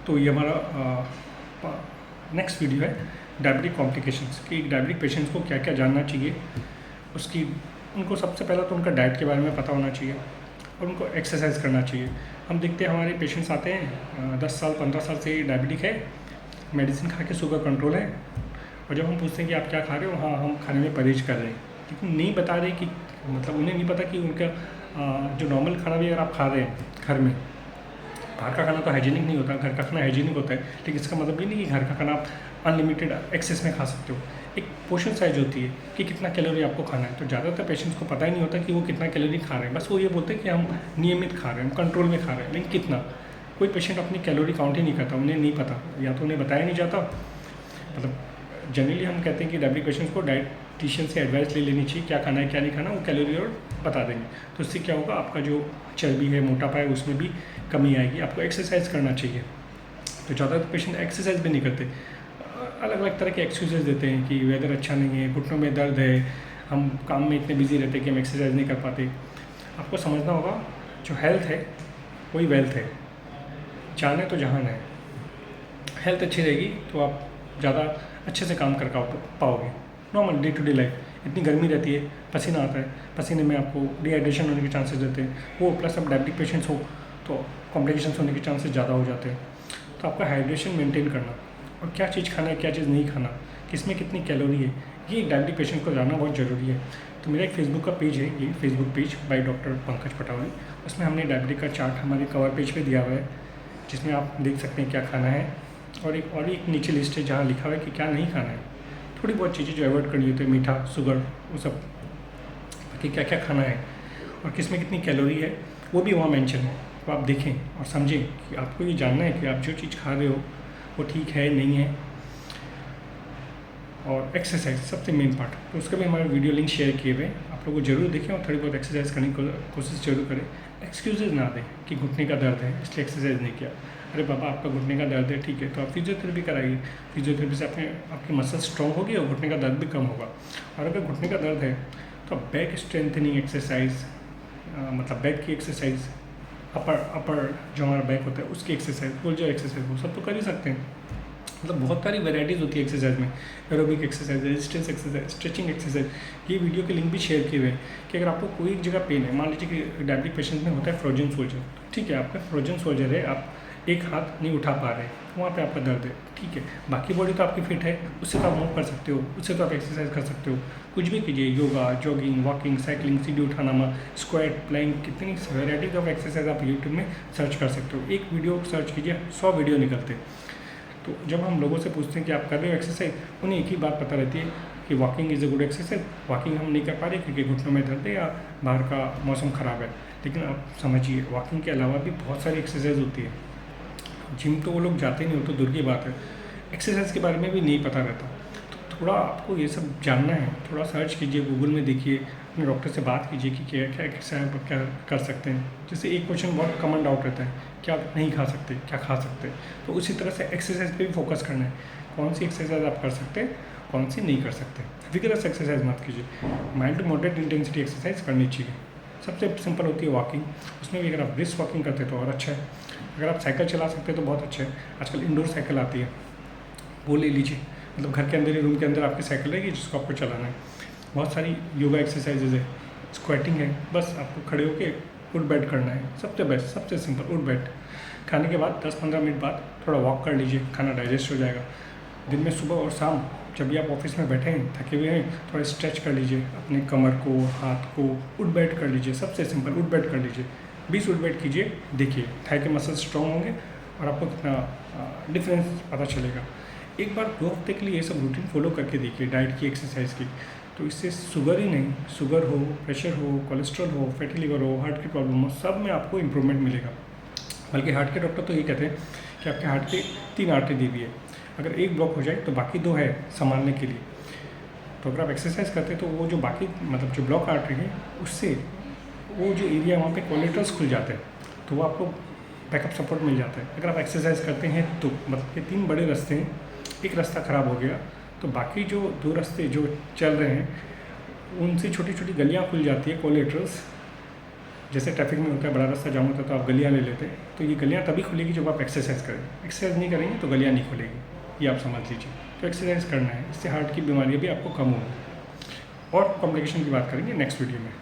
तो ये हमारा नेक्स्ट वीडियो है डायबिटिक कॉम्प्लिकेशंस कि डायबिटिक पेशेंट्स को क्या क्या जानना चाहिए। उसकी उनको सबसे पहला तो उनका डाइट के बारे में पता होना चाहिए और उनको एक्सरसाइज करना चाहिए। हम देखते हैं हमारे पेशेंट्स आते हैं 10 साल 15 साल से डायबिटिक है, मेडिसिन खा के शुगर कंट्रोल है, और जब हम पूछते हैं कि आप क्या खा रहे हो, हाँ हम खाने में परहेज कर रहे हैं, लेकिन नहीं बता रहे कि मतलब उन्हें नहीं पता कि उनका जो नॉर्मल खाना भी अगर आप खा रहे हैं घर में, बाहर का खाना तो हाइजीनिक नहीं होता, घर का खाना हाइजीनिक होता है, लेकिन इसका मतलब ये नहीं कि घर का खाना आप अनलिमिटेड एक्सेस में खा सकते हो। एक पोर्शन साइज होती है कि कितना कैलोरी आपको खाना है। तो ज़्यादातर पेशेंट्स को पता ही नहीं होता कि वो कितना कैलोरी खा रहे हैं, बस वो ये बोलते हैं कि हम नियमित खा रहे हैं, हम कंट्रोल में खा रहे हैं, लेकिन कितना। कोई पेशेंट अपनी कैलोरी काउंट ही नहीं करता, उन्हें नहीं पता, या तो उन्हें बताया नहीं जाता। मतलब जनरली हम कहते हैं कि डायबिटिक पेशेंट्स को डाइटिशियन से एडवाइस ले लेनी चाहिए, क्या खाना है क्या नहीं खाना, वो कैलोरी और बता देंगे। तो इससे क्या होगा, आपका जो चर्बी है, मोटापा है, उसमें भी कमी आएगी। आपको एक्सरसाइज करना चाहिए। तो ज़्यादातर पेशेंट एक्सरसाइज भी नहीं करते, अलग अलग तरह के एक्सक्यूजेज देते हैं कि वेदर अच्छा नहीं है, घुटनों में दर्द है, हम काम में इतने बिजी रहते हैं कि हम एक्सरसाइज नहीं कर पाते। आपको समझना होगा, जो हेल्थ है वही वेल्थ है, जान है तो जहान है। हेल्थ अच्छी रहेगी तो आप ज़्यादा अच्छे से काम कर पाओगे। Normal day to day life, इतनी गर्मी रहती है, पसीना आता है, पसीने में आपको डिहाइड्रेशन होने के चांसेस रहते हैं, वो प्लस अब डायबिटिक पेशेंट्स हो तो कॉम्प्लिकेशंस होने के चांसेस ज़्यादा हो जाते हैं। तो आपका हाइड्रेशन मेंटेन करना और क्या चीज़ खाना है क्या चीज़ नहीं खाना, किसमें कितनी कैलोरी है, ये एक डायबिटिक पेशेंट को जानना बहुत ज़रूरी है। तो मेरा एक फेसबुक का पेज है, ये Facebook page by doctor Pankaj Patawali, उसमें हमने डायबिटिक का चार्ट हमारे कवर पेज पे दिया हुआ है, जिसमें आप देख सकते हैं क्या खाना है, और एक नीचे लिस्ट है जहाँ लिखा हुआ है कि क्या नहीं खाना है। थोड़ी बहुत चीज़ें जो अवॉइड करनी होती है, मीठा, शुगर, वो सब, बाकी क्या क्या खाना है और किस में कितनी कैलोरी है वो भी वहाँ मेंशन है। तो आप देखें और समझें कि आपको ये जानना है कि आप जो चीज़ खा रहे हो वो ठीक है नहीं है। और एक्सरसाइज सबसे मेन पार्ट, तो उसका भी हमारे वीडियो लिंक शेयर किए हुए, आप लोग जरूर देखें और थोड़ी बहुत एक्सरसाइज करने की कोशिश जरूर करें। एक्सक्यूजेज ना दें कि घुटने का दर्द है इसलिए एक्सरसाइज नहीं किया। अरे बाबा, आपका घुटने का दर्द है, ठीक है, तो आप फिजियोथेरेपी कराइए। फिजियोथेरेपी से आपकी मसल स्ट्रॉन्ग होगी और घुटने का दर्द भी कम होगा। और अगर घुटने का दर्द है तो आप बैक स्ट्रेंथनिंग एक्सरसाइज, मतलब बैक की एक्सरसाइज, अपर जो हमारा बैक होता है उसकी एक्सरसाइज, शोल्डर एक्सरसाइज, वो सब तो कर ही सकते हैं। मतलब बहुत सारी वैराइटीज़ होती है एक्सरसाइज में, aerobic exercise, resistance exercise, stretching exercise. ये वीडियो के लिंक भी शेयर किए हुए हैं कि अगर आपको कोई एक जगह पेन है, मान लीजिए कि डायबिटिक पेशेंट में होता है फ्रोजन शोल्डर, ठीक है, आपका फ्रोजन शोल्डर है, आप एक हाथ नहीं उठा पा रहे, वहाँ पे आपका दर्द है, ठीक है, बाकी बॉडी तो आपकी फिट है, उससे तो आप मूव कर सकते हो, उससे तो आप एक्सरसाइज कर सकते हो, कुछ भी कीजिए, योगा, जॉगिंग, वॉकिंग, साइकिलिंग, सीढ़ी उठाना, स्क्वाट, प्लैंक, कितनी वैराइटीज ऑफ एक्सरसाइज आप यूट्यूब में सर्च कर सकते हो। एक वीडियो सर्च कीजिए, 100 वीडियो निकलते। तो जब हम लोगों से पूछते हैं कि आप कर रहे हो एक्सरसाइज, उन्हें एक ही बात पता रहती है कि walking is a good exercise. Walking हम नहीं कर पा रहे क्योंकि घुटनों में दर्द है या बाहर का मौसम ख़राब है, लेकिन आप समझिए वॉकिंग के अलावा भी बहुत सारी एक्सरसाइज होती है। जिम तो वो लोग जाते नहीं हो तो दूर की बात है, एक्सरसाइज के बारे में भी नहीं पता रहता। तो थोड़ा आपको ये सब जानना है, थोड़ा सर्च कीजिए, गूगल में देखिए, अपने डॉक्टर से बात कीजिए कि क्या क्या एक्सरसाइज क्या कर सकते हैं। जैसे एक क्वेश्चन बहुत कॉमन डाउट रहता है, क्या नहीं खा सकते, क्या खा सकते हैं, तो उसी तरह से एक्सरसाइज पे भी फोकस करना है, कौन सी एक्सरसाइज आप कर सकते हैं, कौन सी नहीं कर सकते। विगरस एक्सरसाइज मत कीजिए, mild to moderate intensity exercise करनी चाहिए। सबसे सिंपल होती है वॉकिंग, उसमें भी अगर आप ब्रिस्क वॉकिंग करते हैं तो और अच्छा है। अगर आप साइकिल चला सकते हैं तो बहुत अच्छा है, आजकल इंडोर साइकिल आती है, वो ले लीजिए, मतलब घर के अंदर ही, रूम के अंदर आपकी साइकिल रहेगी जिसको आपको चलाना है। बहुत सारी योगा एक्सरसाइजेज है, स्क्वाटिंग है, बस आपको खड़े होकर उठ बैठ करना है, सबसे बेस्ट, सबसे सिंपल, उठ बैठ। खाने के बाद 10-15 मिनट बाद थोड़ा वॉक कर लीजिए, खाना डाइजेस्ट हो जाएगा। दिन में सुबह और शाम जब भी आप ऑफिस में बैठे हैं, थके हुए हैं, थोड़ा स्ट्रेच कर लीजिए अपने कमर को, हाथ को, उठ बैठ कर लीजिए, सबसे सिंपल, उठ बैठ कर लीजिए। 20 उठ बैठ कीजिए, देखिए थाई के मसल स्ट्रॉन्ग होंगे और आपको कितना डिफरेंस पता चलेगा। एक बार 2 हफ्ते के लिए ये सब रूटीन फॉलो करके देखिए, डाइट की, एक्सरसाइज की, तो इससे शुगर ही नहीं, शुगर हो, प्रेशर हो, कोलेस्ट्रॉल हो, फैटी लिवर हो, हार्ट की प्रॉब्लम हो, सब में आपको इंप्रूवमेंट मिलेगा। बल्कि हार्ट के डॉक्टर तो ये कहते हैं कि आपके हार्ट के 3 आर्टरी दी हुई है, अगर एक ब्लॉक हो जाए तो बाकी 2 है संभालने के लिए। तो अगर आप एक्सरसाइज करते हैं तो वो जो बाकी, मतलब जो ब्लॉक आर्टरी है, उससे वो जो एरिया वहाँ पे कोलेट्रल्स खुल जाते हैं, तो वो आपको बैकअप सपोर्ट मिल जाता है। अगर आप एक्सरसाइज करते हैं तो मतलब ये 3 बड़े रास्ते हैं, एक रास्ता ख़राब हो गया तो बाकी जो 2 रास्ते जो चल रहे हैं उनसे छोटी छोटी गलियाँ खुल जाती है, कोलेट्रल्स। जैसे ट्रैफिक में होता है, बड़ा रास्ता जाम होता है तो आप गलियाँ ले लेते हैं, तो तो ये गलियाँ तभी खुलेगी जब आप एक्सरसाइज करें। एक्सरसाइज नहीं करेंगे तो गलियाँ नहीं खुलेगी, ये आप समझ लीजिए। तो एक्सरसाइज करना है, इससे हार्ट की बीमारियाँ भी आपको कम होंगी। और कॉम्प्लिकेशन की बात करेंगे नेक्स्ट वीडियो में।